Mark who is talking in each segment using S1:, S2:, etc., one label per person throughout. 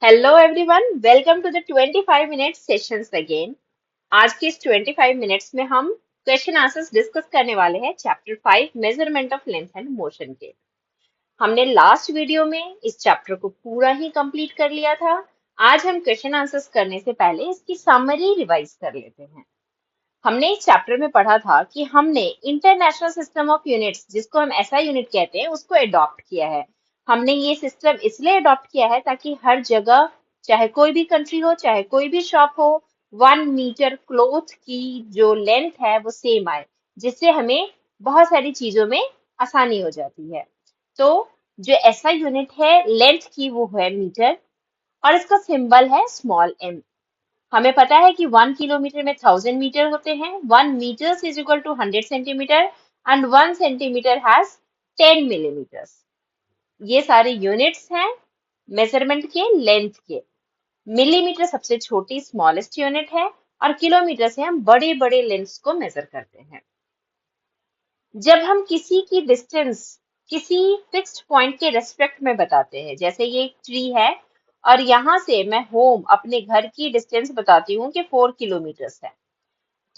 S1: Hello everyone, welcome to the 25 minute sessions again. आज के इस 25 मिनट्स में हम क्वेश्चन आंसर्स डिस्कस करने वाले हैं chapter 5 measurement of length and motion के। हमने लास्ट वीडियो में इस चैप्टर को पूरा ही कंप्लीट कर लिया था। आज हम क्वेश्चन आंसर्स करने से पहले इसकी समरी रिवाइज कर लेते हैं। हमने इस चैप्टर में पढ़ा था कि हमने इंटरनेशनल सिस्टम ऑफ यूनिट्स, जिसको हम एसआई यूनिट कहते हैं, उसको अडॉप्ट किया है। हमने ये सिस्टम इसलिए अडॉप्ट किया है ताकि हर जगह, चाहे कोई भी कंट्री हो, चाहे कोई भी शॉप हो, 1 मीटर क्लॉथ की जो लेंथ है वो सेम आए, जिससे हमें बहुत सारी चीजों में आसानी हो जाती है। तो जो एसआई यूनिट है लेंथ की, वो है मीटर, और इसका सिंबल है स्मॉल एम। हमें पता है कि 1 किलोमीटर में 1000 मीटर होते हैं। 1 metre is equal to 100 centimetre and 1 centimetre has 10 millimetres. ये सारे यूनिट्स हैं मेजरमेंट के लेंथ के। मिलीमीटर सबसे छोटी स्मॉलेस्ट यूनिट है, और किलोमीटर से हम बड़े बड़े लेंथ्स को मेजर करते हैं। जब हम किसी की डिस्टेंस किसी फिक्स्ड पॉइंट के रेस्पेक्ट में बताते हैं, जैसे ये एक ट्री है और यहाँ से मैं होम अपने घर की डिस्टेंस बताती हूँ कि 4 किलोमीटर है,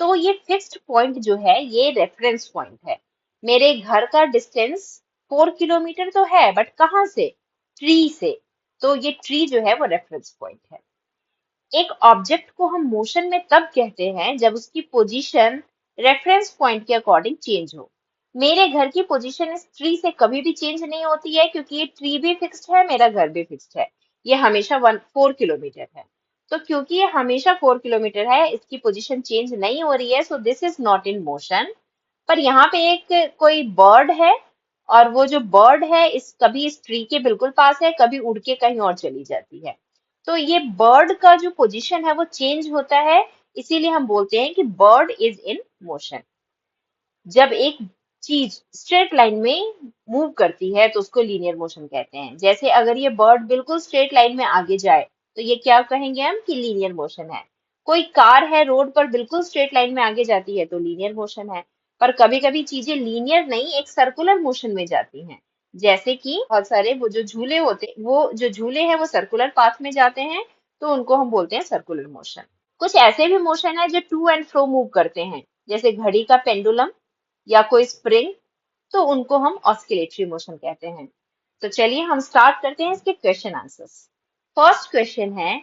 S1: तो ये फिक्स्ड पॉइंट जो है ये रेफरेंस पॉइंट है। मेरे घर का डिस्टेंस 4 किलोमीटर तो है, बट कहाँ से? ट्री से। तो ये ट्री जो है वो रेफरेंस पॉइंट है। एक ऑब्जेक्ट को हम मोशन में तब कहते हैं जब उसकी पोजीशन रेफरेंस पॉइंट के अकॉर्डिंग चेंज हो। मेरे घर की पोजीशन इस ट्री से कभी भी चेंज नहीं होती है, क्योंकि ये ट्री भी फिक्स्ड है, मेरा घर भी फिक्स्ड है। ये हमेशा 4 किलोमीटर है। तो क्योंकि ये हमेशा 4 किलोमीटर है, इसकी पोजीशन चेंज नहीं हो रही है, so this is not in motion. पर यहाँ पे एक कोई बर्ड है, और वो जो बर्ड है कभी इस ट्री के बिल्कुल पास है, कभी उड़ के कहीं और चली जाती है। तो ये बर्ड का जो पोजीशन है वो चेंज होता है, इसीलिए हम बोलते हैं कि बर्ड इज इन मोशन। जब एक चीज स्ट्रेट लाइन में मूव करती है तो उसको लीनियर मोशन कहते हैं। जैसे अगर ये बर्ड बिल्कुल स्ट्रेट लाइन में आगे जाए तो ये क्या कहेंगे हम कि लीनियर मोशन है। कोई कार है रोड पर बिल्कुल स्ट्रेट लाइन में आगे जाती है तो लीनियर मोशन है। पर कभी कभी चीजें लीनियर नहीं, एक सर्कुलर मोशन में जाती हैं। जैसे कि बहुत सारे वो जो झूले होते, वो जो झूले हैं वो सर्कुलर पाथ में जाते हैं, तो उनको हम बोलते हैं सर्कुलर मोशन। कुछ ऐसे भी मोशन है जो टू एंड फ्रो मूव करते हैं, जैसे घड़ी का पेंडुलम या कोई स्प्रिंग, तो उनको हम ऑस्किलेटरी मोशन कहते हैं। तो चलिए हम स्टार्ट करते हैं इसके क्वेश्चन आंसर्स। फर्स्ट क्वेश्चन है,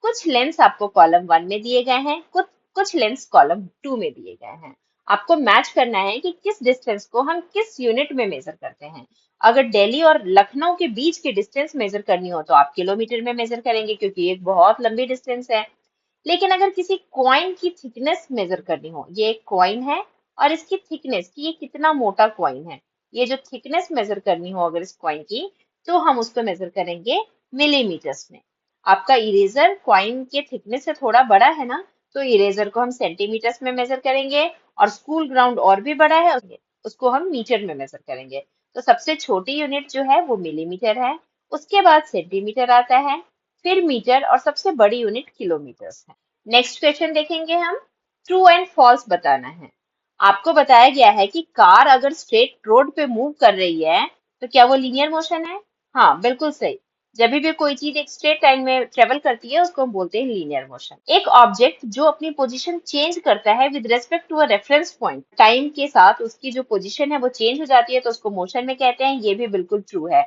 S1: कुछ लेंस आपको कॉलम 1 में दिए गए हैं, कुछ कुछ लेंस कॉलम 2 में दिए गए हैं। आपको मैच करना है कि किस डिस्टेंस को हम किस यूनिट में मेजर करते हैं। अगर दिल्ली और लखनऊ के बीच की डिस्टेंस मेजर करनी हो तो आप किलोमीटर में मेजर करेंगे, क्योंकि एक बहुत लंबी डिस्टेंस है। लेकिन अगर किसी कॉइन की थिकनेस मेजर करनी हो, ये एक कॉइन है और इसकी थिकनेस कि ये कितना मोटा कॉइन है, ये जो थिकनेस मेजर करनी हो अगर इस कॉइन की, तो हम उसको मेजर करेंगे मिलीमीटर्स में। आपका इरेजर कॉइन के थिकनेस से थोड़ा बड़ा है ना, तो इरेजर को हम सेंटीमीटर्स में मेजर करेंगे, और स्कूल ग्राउंड और भी बड़ा है, उसको हम मीटर में मेजर करेंगे। तो सबसे छोटी यूनिट जो है वो मिलीमीटर है, उसके बाद सेंटीमीटर आता है, फिर मीटर, और सबसे बड़ी यूनिट किलोमीटर्स है। नेक्स्ट क्वेश्चन देखेंगे हम। ट्रू एंड फॉल्स बताना है। आपको बताया गया है कि कार अगर स्ट्रेट रोड पे मूव कर रही है तो क्या वो लीनियर मोशन है? हाँ, बिल्कुल सही। जब भी कोई चीज एक स्ट्रेट लाइन में ट्रेवल करती है उसको हम बोलते हैं लीनियर मोशन। एक ऑब्जेक्ट जो अपनी पोजीशन चेंज करता है with respect to a reference point, time के साथ उसकी जो पोजीशन है वो चेंज हो जाती है, तो उसको मोशन में कहते हैं। ये भी बिल्कुल ट्रू है।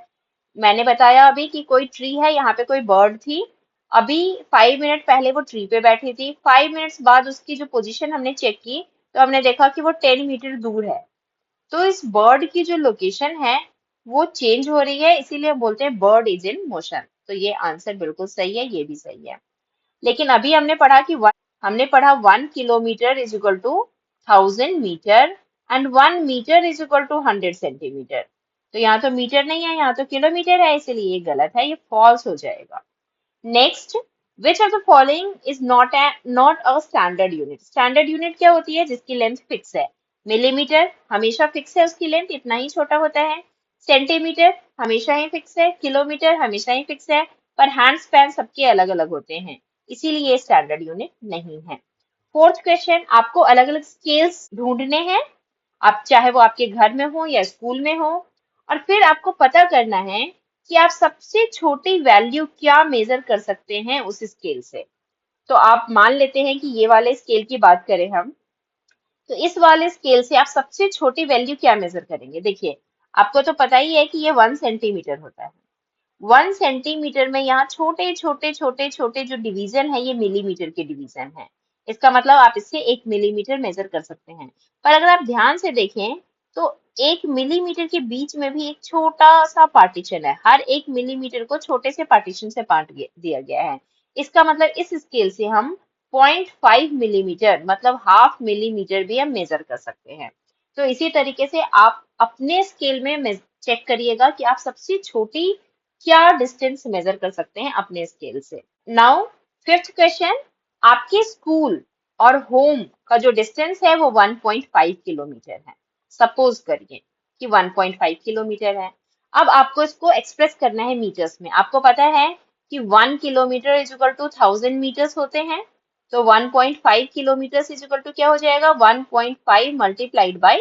S1: मैंने बताया अभी कि कोई ट्री है, यहाँ पे कोई बर्ड थी, अभी 5 मिनट पहले वो ट्री पे बैठी थी, 5 मिनट्स बाद उसकी जो पोजीशन हमने चेक की तो हमने देखा कि वो 10 मीटर दूर है। तो इस बर्ड की जो लोकेशन है वो चेंज हो रही है, इसीलिए हम बोलते हैं बर्ड इज इन मोशन। तो ये आंसर बिल्कुल सही है, ये भी सही है। लेकिन अभी हमने पढ़ा 1 kilometre is equal to 1000 metre and 1 metre is equal to 100 centimetre. तो यहाँ तो मीटर नहीं है, यहाँ तो किलोमीटर है, इसलिए ये गलत है, ये फॉल्स हो जाएगा। Next, which of the following is not a standard unit. Standard unit क्या होती है? जिसकी लेंथ फिक्स है। मिलीमीटर हमेशा फिक्स है, उसकी लेंथ इतना ही छोटा होता है। सेंटीमीटर हमेशा ही फिक्स है। किलोमीटर हमेशा ही फिक्स है। पर हैंड स्पैन सबके अलग अलग होते हैं, इसीलिए ये स्टैंडर्ड यूनिट नहीं है। फोर्थ क्वेश्चन, आपको अलग अलग स्केल्स ढूंढने हैं, आप चाहे वो आपके घर में हो या स्कूल में हो, और फिर आपको पता करना है कि आप सबसे छोटी वैल्यू क्या मेजर कर सकते हैं उस स्केल से। तो आप मान लेते हैं कि ये वाले स्केल की बात करें हम, तो इस वाले स्केल से आप सबसे छोटी वैल्यू क्या मेजर करेंगे। देखिए, आपको तो पता ही है कि ये 1 सेंटीमीटर होता है। 1 सेंटीमीटर में यहाँ छोटे छोटे छोटे छोटे जो डिवीजन है ये मिलीमीटर के डिवीजन है। इसका मतलब आप इससे 1 मिलीमीटर मेजर कर सकते हैं। पर अगर आप ध्यान से देखें तो 1 मिलीमीटर के बीच में भी एक छोटा सा पार्टीशन है। हर 1 मिलीमीटर को छोटे से पार्टीशन से बांट दिया गया है। इसका मतलब इस स्केल से हम 0.5 मिलीमीटर मतलब हाफ मिलीमीटर भी हम मेजर कर सकते हैं। तो इसी तरीके से आप अपने स्केल में चेक करिएगा कि आप सबसे छोटी क्या डिस्टेंस मेजर कर सकते हैं अपने स्केल से। नाउ फिफ्थ क्वेश्चन, आपके स्कूल और होम का जो डिस्टेंस है वो 1.5 किलोमीटर है। सपोज करिए कि 1.5 किलोमीटर है। अब आपको इसको एक्सप्रेस करना है मीटर्स में। आपको पता है कि 1 kilometre is equal to 1000 metres होते हैं। तो 1.5 किलोमीटर इज इक्वल टू क्या हो जाएगा, 1.5 multiplied by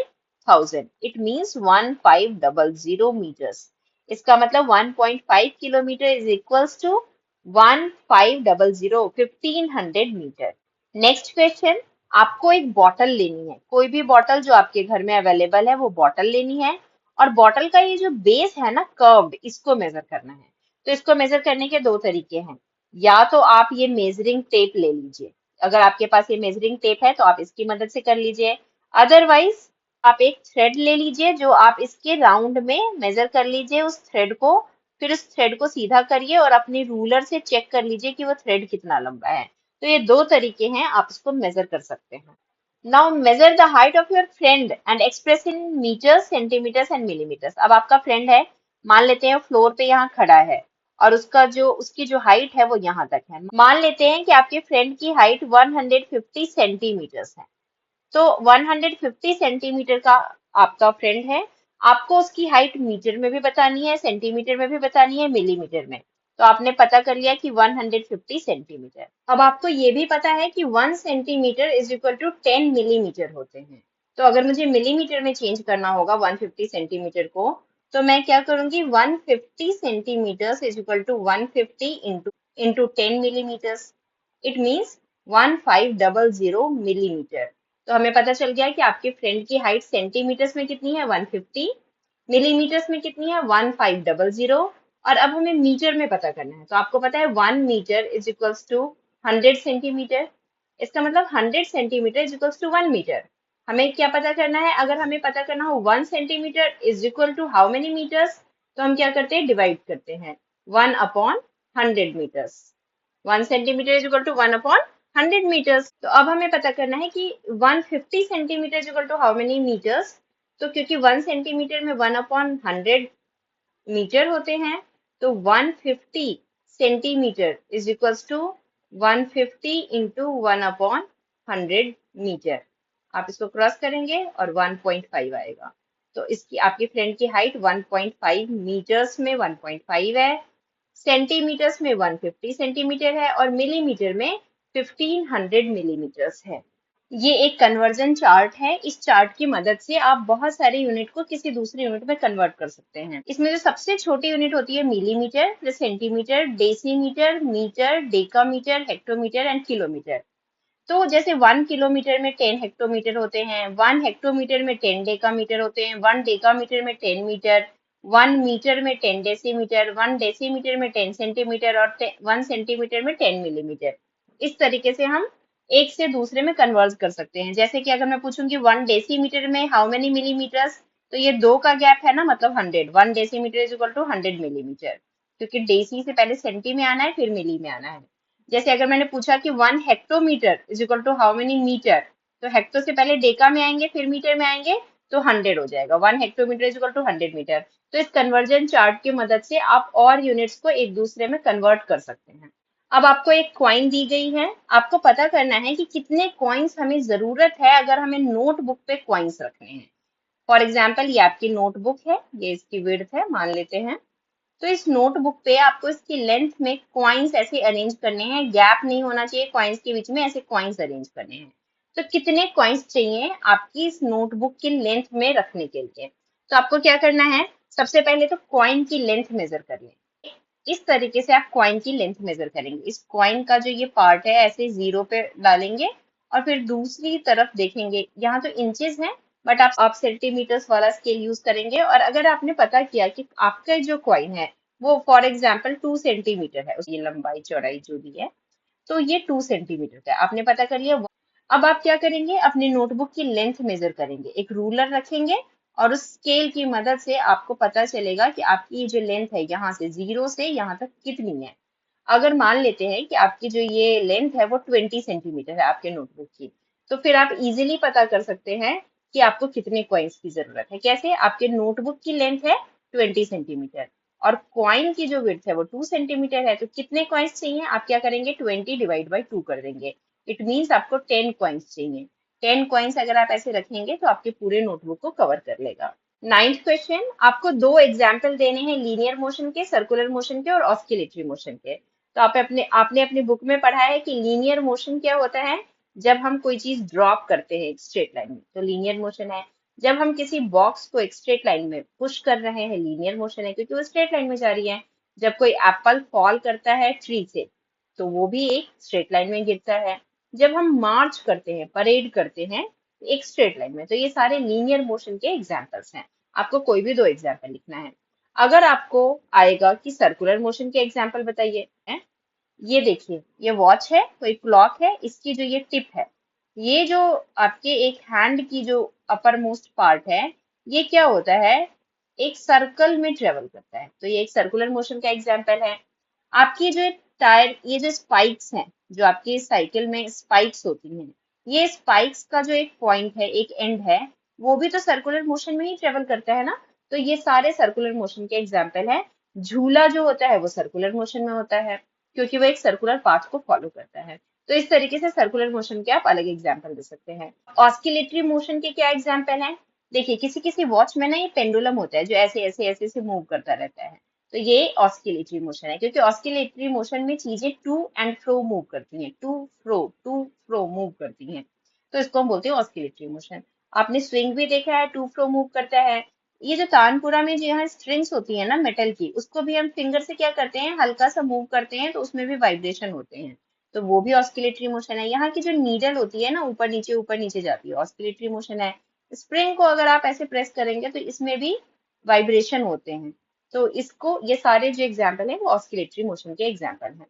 S1: 1000, it means 1500 metres. इसका मतलब 1.5 kilometre is equals to 1500 1500 metre. Next question, आपको एक बॉटल लेनी है, कोई भी बॉटल जो आपके घर में अवेलेबल है वो बॉटल लेनी है। और बॉटल का ये जो बेस है ना कर्व्ड, इसको मेजर करना है। तो इसको मेजर करने के दो तरीके हैं। या तो आप ये मेजरिंग टेप ले लीजिए, अगर आपके पास ये मेजरिंग टेप है तो आप इसकी मदद से कर लीजिए। अदरवाइज आप एक थ्रेड ले लीजिए जो आप इसके राउंड में मेजर कर लीजिए उस थ्रेड को। फिर उस थ्रेड को सीधा करिए और अपने रूलर से चेक कर लीजिए कि वो थ्रेड कितना लंबा है। तो ये दो तरीके हैं, आप इसको मेजर कर सकते हैं। Now measure the height of your friend and express in metres, centimetres and millimetres. अब आपका फ्रेंड है, मान लेते हैं फ्लोर पे यहाँ खड़ा है और उसकी जो हाइट है वो यहाँ तक है। मान लेते हैं कि आपके फ्रेंड की हाइट 150 सेंटीमीटर्स है। तो 150 सेंटीमीटर का आपका फ्रेंड है। आपको उसकी हाइट मीटर में भी बतानी है, सेंटीमीटर में भी बतानी है, मिलीमीटर में। तो आपने पता कर लिया कि 150 सेंटीमीटर। अब आपको ये भी पता है कि 1 centimetre is equal to 10 millimetre होते हैं। तो अगर मुझे मिलीमीटर में चेंज करना होगा 150 सेंटीमीटर को, तो मैं क्या करूंगी, 150 centimetre is equal to 150 into 10 millimetres. It means 1500 millimetre. तो हमें पता चल गया कि आपके फ्रेंड की हाइट सेंटीमीटर्स में कितनी है, 150, मिलीमीटर्स में कितनी है, 1500। और अब हमें मीटर में पता करना है। तो आपको पता है 1 metre is equals to 100 centimetre. इसका मतलब 100 centimetre is equals to 1 metre. हमें क्या पता करना है, अगर हमें पता करना हो 1 centimetre is equal to how many metres, तो हम क्या करते हैं, डिवाइड करते हैं 1/100 metres. 1 centimetre is equal to 1/100 metres. तो अब हमें पता करना है कि 150 centimetre is equal to how many metres. तो क्योंकि 1 सेंटीमीटर में 1/100 मीटर होते हैं, तो 150 centimetre is equals to 150 into 1/100 metre. आप इसको क्रॉस करेंगे और 1.5 आएगा। तो इसकी आपकी फ्रेंड की हाइट 1.5 मीटर्स में 1.5 है, सेंटीमीटर्स में 150 सेंटीमीटर है और मिलीमीटर में 1500 मिलीमीटर्स है। ये एक कन्वर्जन चार्ट है। इस चार्ट की मदद से आप बहुत सारे यूनिट को किसी दूसरे यूनिट में कन्वर्ट कर सकते हैं। इसमें जो सबसे छोटी यूनिट होती है मिलीमीटर, फिर centimetre, decimetre, metre, decametre, hectometre and kilometre. तो जैसे 1 किलोमीटर में 10 हेक्टोमीटर होते हैं, 1 हेक्टोमीटर में 10 डेकामीटर होते हैं, 1 डेकामीटर में 10 मीटर, 1 मीटर में 10 डेसीमीटर, 1 डेसीमीटर में 10 सेंटीमीटर और 1 सेंटीमीटर में 10 मिलीमीटर। इस तरीके से हम एक से दूसरे में कन्वर्ट कर सकते हैं। जैसे कि अगर मैं पूछूंगी 1 डेसीमीटर में हाउ मेनी मिलीमीटर्स, तो ये दो का गैप है ना, मतलब 100। 1 decimetre is equal to 100 millimetre, क्योंकि डेसी से पहले सेंटी में आना है फिर मिली में आना है। जैसे अगर मैंने पूछा कि 1 hectometre is equal to how many metre, तो हेक्टो से पहले डेका में आएंगे फिर मीटर में आएंगे, तो 100 हो जाएगा। 1 hectometre is equal to 100 metre. तो इस कन्वर्जन चार्ट की मदद से आप और यूनिट्स को एक दूसरे में कन्वर्ट कर सकते हैं। अब आपको एक कॉइन दी गई है, आपको पता करना है कि कितने कॉइन्स हमें जरूरत है अगर हमें नोटबुक पे कॉइन्स रखने हैं। फॉर एग्जाम्पल ये आपकी नोटबुक है, ये इसकी विड्थ है मान लेते हैं। तो इस नोटबुक पे आपको इसकी लेंथ में कॉइन्स ऐसे अरेंज करने हैं, गैप नहीं होना चाहिए कॉइन्स के बीच में, ऐसे कॉइन्स अरेंज करने हैं। तो कितने कॉइन्स चाहिए आपकी इस नोटबुक की लेंथ में रखने के लिए। तो आपको क्या करना है, सबसे पहले तो कॉइन की लेंथ मेजर कर लें। इस तरीके से आप कॉइन की लेंथ मेजर करेंगे। इस कॉइन का जो ये पार्ट है ऐसे जीरो पे डालेंगे और फिर दूसरी तरफ देखेंगे, यहाँ तो इंचेस है बट आप सेंटीमीटर्स वाला स्केल यूज करेंगे। और अगर आपने पता किया कि आपका जो कॉइन है वो फॉर एग्जाम्पल 2 सेंटीमीटर है, उसकी लंबाई चौड़ाई जो भी है, तो ये 2 सेंटीमीटर का है, आपने पता कर लिया। अब आप क्या करेंगे, अपने नोटबुक की लेंथ मेजर करेंगे, एक रूलर रखेंगे और उस स्केल की मदद से आपको पता चलेगा कि आपकी जो लेंथ है यहाँ से जीरो से यहाँ तक कितनी है। अगर मान लेते हैं कि आपकी जो ये लेंथ है वो 20 सेंटीमीटर है आपके नोटबुक की, तो फिर आप इजीली पता कर सकते हैं कि आपको कितने कॉइन्स की जरूरत है। कैसे, आपके नोटबुक की लेंथ है 20 सेंटीमीटर और कॉइन की जो विड्थ है वो 2 सेंटीमीटर है, तो कितने कॉइन्स चाहिए, आप क्या करेंगे 20 डिवाइड बाई 2 कर देंगे। इट मीन्स आपको 10 कॉइन्स चाहिए। 10 कॉइन्स अगर आप ऐसे रखेंगे तो आपके पूरे नोटबुक को कवर कर लेगा। नाइन्थ क्वेश्चन, आपको दो एग्जाम्पल देने हैं लीनियर मोशन के, सर्कुलर मोशन के और ऑस्किलेटरी मोशन के। तो आपने अपनी बुक में पढ़ा है कि लीनियर मोशन क्या होता है, जब हम कोई चीज ड्रॉप करते हैं एक स्ट्रेट लाइन में तो लीनियर मोशन है। जब हम किसी बॉक्स को एक स्ट्रेट लाइन में पुश कर रहे हैं लीनियर मोशन है, क्योंकि वो स्ट्रेट लाइन में जा रही है। जब कोई एप्पल फॉल करता है ट्री से तो वो भी एक स्ट्रेट लाइन में गिरता है। जब हम मार्च करते हैं, परेड करते हैं एक स्ट्रेट लाइन में, तो ये सारे लीनियर मोशन के एग्जाम्पल्स हैं। आपको कोई भी दो एग्जाम्पल लिखना है। अगर आपको आएगा कि सर्कुलर मोशन के एग्जाम्पल बताइए, हैं? ये देखिए, ये वॉच है, कोई क्लॉक है, इसकी जो ये टिप है, ये जो आपके एक हैंड की जो अपर मोस्ट पार्ट है, ये क्या होता है, एक सर्कल में ट्रेवल करता है, तो ये एक सर्कुलर मोशन का एग्जाम्पल है। आपकी जो टायर, ये जो स्पाइक्स हैं, जो आपकी साइकिल में स्पाइक्स होती हैं, ये स्पाइक्स का जो एक पॉइंट है, एक एंड है, वो भी तो सर्कुलर मोशन में ही ट्रेवल करता है ना। तो ये सारे सर्कुलर मोशन के एग्जाम्पल है। झूला जो होता है वो सर्कुलर मोशन में होता है, क्योंकि वो एक सर्कुलर पाथ को फॉलो करता है। तो इस तरीके से सर्कुलर मोशन के आप अलग एग्जाम्पल दे सकते हैं। ऑस्किलेटरी मोशन के क्या एग्जाम्पल हैं, देखिए किसी किसी वॉच में ना ये पेंडुलम होता है जो ऐसे ऐसे ऐसे ऐसे मूव करता रहता है, तो ये ऑस्किलेटरी मोशन है, क्योंकि ऑस्किलेटरी मोशन में चीजें टू एंड फ्रो मूव करती हैं, टू फ्रो मूव करती हैं, तो इसको हम बोलते हैं ऑस्किलेटरी मोशन। आपने स्विंग भी देखा है, टू फ्रो मूव करता है। ये जो तानपुरा में जो यहाँ स्ट्रिंग्स होती है ना मेटल की, उसको भी हम फिंगर से क्या करते हैं, हल्का सा मूव करते हैं, तो उसमें भी वाइब्रेशन होते हैं, तो वो भी ऑस्किलेटरी मोशन है। यहाँ की जो नीडल होती है ना, ऊपर नीचे जाती है, ऑस्किलेटरी मोशन है। स्प्रिंग को अगर आप ऐसे प्रेस करेंगे तो इसमें भी वाइब्रेशन होते हैं। तो इसको, ये सारे जो एग्जाम्पल हैं वो ऑस्किलेटरी मोशन के एग्जाम्पल हैं।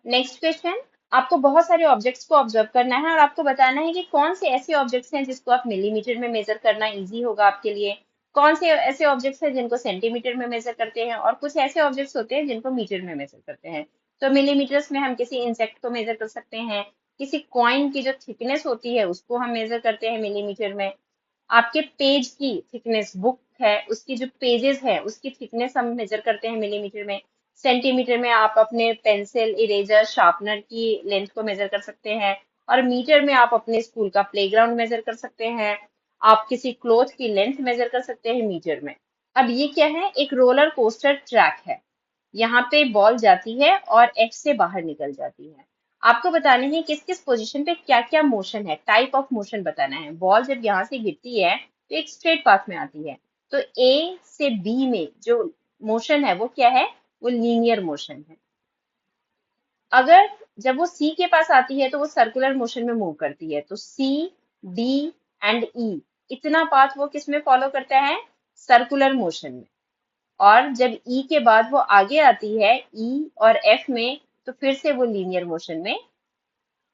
S1: नेक्स्ट क्वेश्चन, आपको बहुत सारे ऑब्जेक्ट्स को ऑब्जर्व करना है और आपको बताना है कि कौन से ऐसे ऑब्जेक्ट्स हैं जिसको आप मिलीमीटर में मेजर करना इजी होगा आपके लिए, कौन से ऐसे ऑब्जेक्ट्स हैं जिनको सेंटीमीटर में मेजर करते हैं, और कुछ ऐसे ऑब्जेक्ट्स होते हैं जिनको मीटर में मेजर करते हैं। तो मिलीमीटर्स में हम किसी इंसेक्ट को मेजर कर सकते हैं, किसी कॉइन की जो थिकनेस होती है उसको हम मेजर करते हैं मिलीमीटर में। आपके पेज की थिकनेस, बुक है उसकी जो पेजेस है उसकी थिकनेस हम मेजर करते हैं मिलीमीटर में। सेंटीमीटर में आप अपने पेंसिल, इरेजर, शार्पनर की लेंथ को मेजर कर सकते हैं। और मीटर में आप अपने स्कूल का प्लेग्राउंड मेजर कर सकते हैं। आप किसी क्लोथ की लेंथ मेजर कर सकते हैं मीटर में। अब ये क्या है, एक रोलर कोस्टर ट्रैक है, यहाँ पे बॉल जाती है और एच से बाहर निकल जाती है। आपको बताने हैं किस किस पोजीशन पे क्या क्या मोशन है, टाइप ऑफ मोशन बताना है। बॉल जब यहाँ से गिरती है तो एक स्ट्रेट पाथ में आती है, तो ए से बी में जो मोशन है वो क्या है, वो लीनियर मोशन है। अगर जब वो सी के पास आती है तो वो सर्कुलर मोशन में मूव करती है, तो सी, डी एंड ई, इतना पाथ वो किस में फॉलो करता है, सर्कुलर मोशन में। और जब ई के बाद वो आगे आती है ई और एफ में, तो फिर से वो लीनियर मोशन में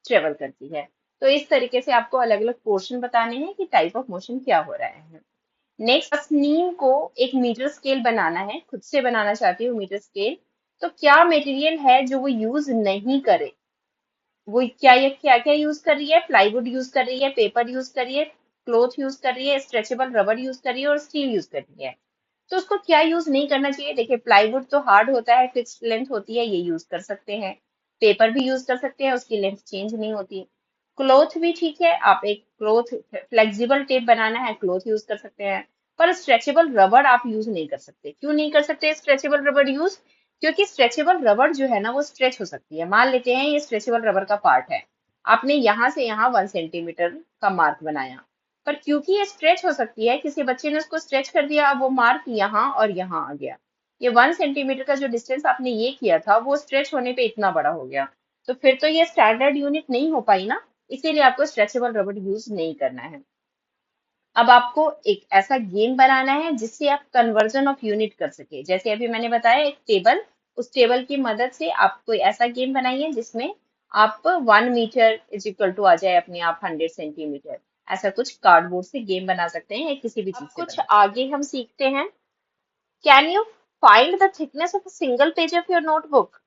S1: ट्रेवल करती है। तो इस तरीके से आपको अलग अलग पोर्शन बताने हैं कि टाइप ऑफ मोशन क्या हो रहा है। नेक्स्ट, तस्नीम को एक मीटर स्केल बनाना है, खुद से बनाना चाहती हूँ मीटर स्केल। तो क्या मटेरियल है जो वो यूज नहीं करे, वो क्या, ये क्या क्या यूज कर रही है, प्लाईवुड यूज कर रही है, पेपर यूज कर रही है, क्लोथ यूज कर रही है, स्ट्रेचेबल रबर यूज कर रही है और स्टील यूज कर रही है। तो उसको क्या यूज नहीं करना चाहिए, देखिए प्लाईवुड तो हार्ड होता है, फिक्स्ड लेंथ होती है, ये यूज कर सकते हैं। पेपर भी यूज कर सकते हैं, उसकी लेंथ चेंज नहीं होती। क्लोथ भी ठीक है, आप एक क्लोथ, फ्लेक्सिबल टेप बनाना है, क्लोथ यूज कर सकते हैं। पर स्ट्रेचेबल रबड़ आप यूज नहीं कर सकते। क्यों नहीं कर सकते स्ट्रेचेबल रबड़ यूज, क्योंकि स्ट्रेचेबल रबड़ जो है ना वो स्ट्रेच हो सकती है। मान लेते हैं ये स्ट्रेचेबल रबड़ का पार्ट है, आपने यहाँ से यहाँ 1 सेंटीमीटर का मार्क बनाया, पर क्योंकि ये स्ट्रेच हो सकती है, किसी बच्चे ने उसको स्ट्रेच कर दिया, अब वो मार्क यहाँ और यहाँ आ गया, ये 1 सेंटीमीटर का जो डिस्टेंस आपने ये किया था वो स्ट्रेच होने पे इतना बड़ा हो गया, तो फिर तो ये स्टैंडर्ड यूनिट नहीं हो पाई ना, इसीलिए आपको स्ट्रेचेबल रबर यूज नहीं करना है। अब आपको एक ऐसा गेम बनाना है जिससे आप कन्वर्जन ऑफ यूनिट कर सके। जैसे अभी मैंने बताया एक टेबल, उस टेबल की मदद से आप कोई ऐसा गेम बनाइए जिसमें आप 1 मीटर इज इक्वल टू आ जाए अपने आप 100 सेंटीमीटर। ऐसा कुछ कार्डबोर्ड से गेम बना सकते हैं या किसी भी चीज से कुछ आगे हम सीखते हैं। Can you find the thickness of a single page of your notebook?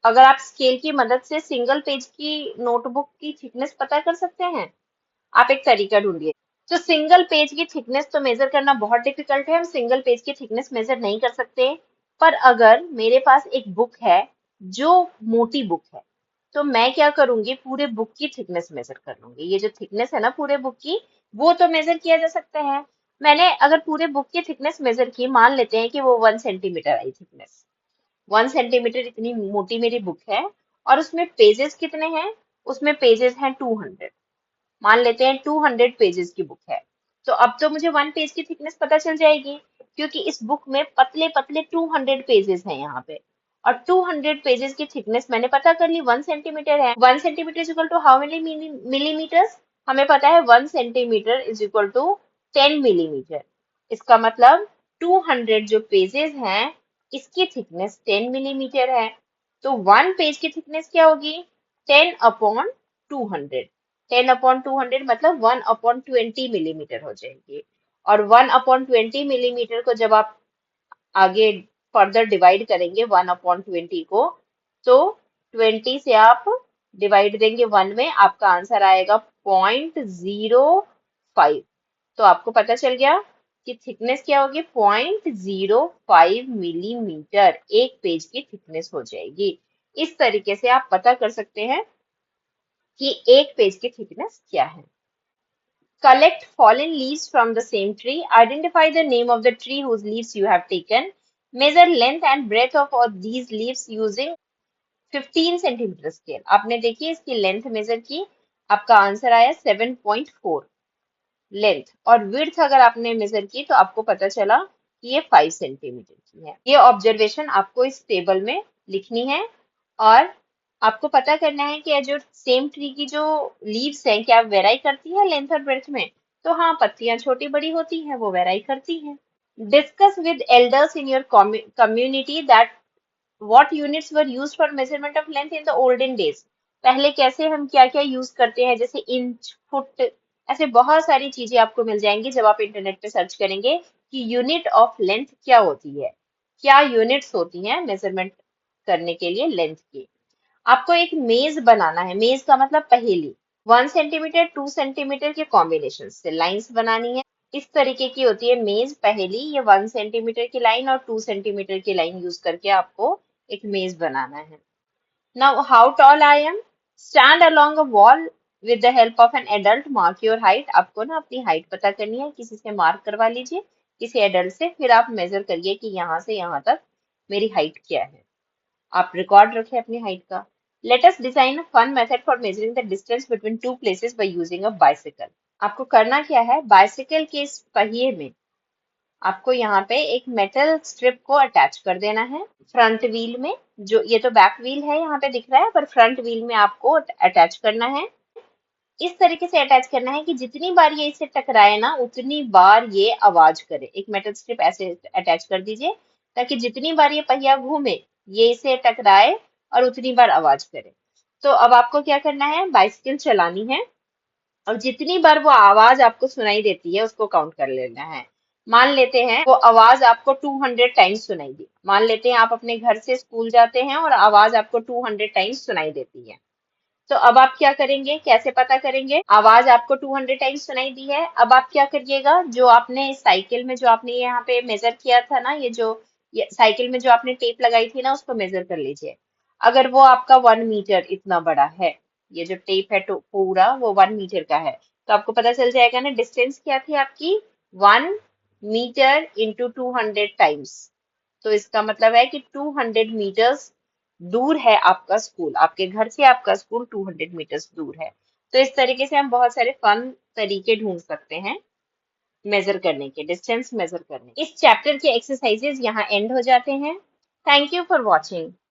S1: अगर आप स्केल की मदद से सिंगल पेज की नोटबुक की थिकनेस पता कर सकते हैं, आप एक तरीका ढूंढिए। तो सिंगल पेज की थिकनेस तो मेजर करना बहुत डिफिकल्ट है, हम सिंगल पेज की थिकनेस मेजर नहीं कर सकते। पर अगर मेरे पास एक बुक है जो मोटी बुक है, तो मैं क्या करूंगी, पूरे बुक की थिकनेस मेजर कर लूंगी। ये जो थिकनेस है ना पूरे बुक की, वो तो मेजर किया जा सकता है। मैंने अगर पूरे बुक की थिकनेस मेजर की, मान लेते हैं कि वो 1 सेंटीमीटर आई थिकनेस, 1 सेंटीमीटर इतनी मोटी मेरी बुक है, और उसमें पेजेस कितने हैं, उसमें पेजेस हैं 200। मान लेते हैं 200 पेजेस की बुक है, तो अब तो मुझे 1 पेज की थिकनेस पता चल जाएगी, क्योंकि इस बुक में पतले पतले 200 पेजेस हैं यहाँ पे। और 200 पेजेस की थिकनेस मैंने पता कर ली 1 सेंटीमीटर है। 1 centimetre is equal to how many millimetres? हमें पता है 1 centimetre is equal to 10 millimetre. इसका मतलब 200 जो पेजेस हैं, इसकी थिकनेस 10 मिलीमीटर है। तो 1 पेज की थिकनेस क्या होगी? 10/200। 10/200 मतलब 1/20 मिलीमीटर हो जाएगी। और 1/20 मिलीमीटर को जब आप आगे फर्दर डिवाइड करेंगे 1/20 को, तो 20 से आप डिवाइड देंगे 1 में, आपका आंसर आएगा 0.05। तो आपको पता चल गया कि थिकनेस क्या होगी, 0.05 मिलीमीटर एक पेज की थिकनेस हो जाएगी। इस तरीके से आप पता कर सकते हैं कि एक पेज की थिकनेस क्या है। Collect fallen leaves from the same tree. Identify the name of the tree whose leaves you have taken. Measure length and breadth of all these leaves using 15 centimetre scale. आपने देखिए इसकी length major की, आपका answer आया 7.4 length. और width अगर आपने major की तो आपको पता चला कि ये 5 सेंटीमीटर की है। ये ऑब्जर्वेशन आपको इस टेबल में लिखनी है, और आपको पता करना है कि ये जो सेम ट्री की जो लीव्स हैं क्या वेराई करती है लेंथ और ब्रेथ में। तो हाँ, पत्तियां छोटी बड़ी होती हैं, वो वेराई करती हैं। Discuss with elders in your community that what units were used for measurement of length in the olden days। पहले कैसे हम क्या क्या यूज करते हैं, जैसे इंच, फुट, ऐसे बहुत सारी चीजें आपको मिल जाएंगी जब आप इंटरनेट पे सर्च करेंगे कि यूनिट ऑफ लेंथ क्या होती है, क्या यूनिट्स होती हैं मेजरमेंट करने के लिए लेंथ की। आपको एक मेज बनाना है, मेज का मतलब पहेली। 1 सेंटीमीटर 2 सेंटीमीटर के कॉम्बिनेशन से लाइंस बनानी है। इस तरीके की होती है मेज पहेली। ये 1 सेंटीमीटर की लाइन और 2 सेंटीमीटर की लाइन यूज करके आपको एक मेज बनाना है। Now how tall I am? Stand along a wall with the help of an adult, mark your height. आपको ना अपनी हाइट पता करनी है, किसी से मार्क करवा लीजिए, किसी एडल्ट से, फिर आप मेजर करिए कि यहाँ से यहाँ तक मेरी हाइट क्या है। आप रिकॉर्ड रखें अपनी हाइट का। Let us design a fun method for measuring the distance between two places by using a bicycle. आपको करना क्या है, बाइसिकल के इस पहिए में आपको यहाँ पे एक मेटल स्ट्रिप को अटैच कर देना है फ्रंट व्हील में। जो ये तो बैक व्हील है यहाँ पे दिख रहा है, पर फ्रंट व्हील में आपको अटैच करना है। इस तरीके से अटैच करना है कि जितनी बार ये इससे टकराए ना, उतनी बार ये आवाज करे। एक मेटल स्ट्रिप ऐसे अटैच कर दीजिए ताकि जितनी बार ये पहिया घूमे, ये इसे टकराए और उतनी बार आवाज करे। तो अब आपको क्या करना है, बाइसिकल चलानी है, और जितनी बार वो आवाज आपको सुनाई देती है उसको काउंट कर लेना है। मान लेते हैं वो आवाज आपको 200 टाइम्स सुनाई दी। मान लेते हैं आप अपने घर से स्कूल जाते हैं और आवाज आपको 200 टाइम्स सुनाई देती है। तो अब आप क्या करेंगे, कैसे पता करेंगे? आवाज आपको 200 टाइम्स सुनाई दी है, अब आप क्या करिएगा, जो आपने साइकिल में जो आपने यहाँ पे मेजर किया था ना, ये साइकिल में जो आपने टेप लगाई थी ना, उसको मेजर कर लीजिए। अगर वो आपका 1 मीटर इतना बड़ा है, ये जो टेप है तो पूरा वो 1 मीटर का है, तो आपको पता चल जाएगा ना डिस्टेंस क्या थी आपकी, 1 मीटर इंटू 200 टाइम्स। तो इसका मतलब है कि 200 मीटर्स दूर है आपका स्कूल, आपके घर से आपका स्कूल 200 मीटर्स दूर है। तो इस तरीके से हम बहुत सारे फन तरीके ढूंढ सकते हैं। मेजर करने के, डिस्टेंस मेजर करने के। इस चैप्टर के एक्सरसाइजेज यहाँ एंड हो जाते हैं। Thank you for watching.